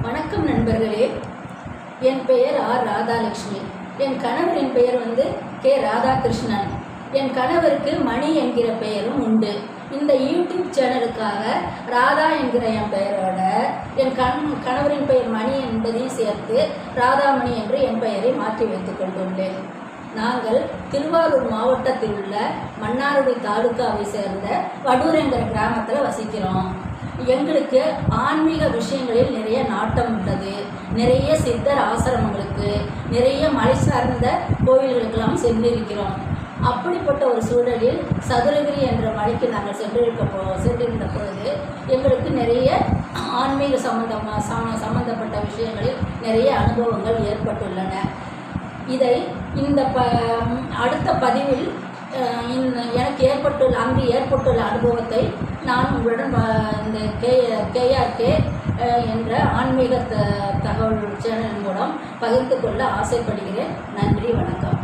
வணக்கம் நண்பர்களே. என் பெயர் ஆர் ராதாலட்சுமி. என் கணவரின் பெயர் கே ராதாகிருஷ்ணன். என் கணவருக்கு மணி என்கிற பெயரும் உண்டு. இந்த யூடியூப் சேனலுக்காக ராதா என்கிற என் பெயரோட என் கணவரின் பெயர் மணி என்பதையும் சேர்த்து ராதாமணி என்று என் பெயரை மாற்றி வைத்துக் கொண்டுள்ளேன். நாங்கள் திருவாரூர் மாவட்டத்தில் உள்ள மன்னார்குடி தாலுக்காவை சேர்ந்த வடூர் என்கிற கிராமத்தில் வசிக்கிறோம். எங்களுக்கு ஆன்மீக விஷயங்களில் நிறைய நாட்டம் உள்ளது. நிறைய சித்தர் ஆசிரமங்களுக்கு, நிறைய மலை சார்ந்த கோயில்களுக்கெல்லாம் சென்றிருக்கிறோம். அப்படிப்பட்ட ஒரு சூழலில் சதுரகிரி என்ற மலைக்கு நாங்கள் சென்றிருந்த பொழுது எங்களுக்கு நிறைய ஆன்மீக சம்பந்தப்பட்ட விஷயங்களில் நிறைய அனுபவங்கள் ஏற்பட்டுள்ளன. இதை இந்த அடுத்த பதிவில் எனக்கு அங்கு ஏற்பட்டுள்ள அனுபவத்தை நான் உங்களுடன் இந்த கேஆர்கே என்ற ஆன்மீக தகவல் சேனல் மூலம் பகிர்ந்து கொள்ள ஆசைப்படுகிறேன். நன்றி, வணக்கம்.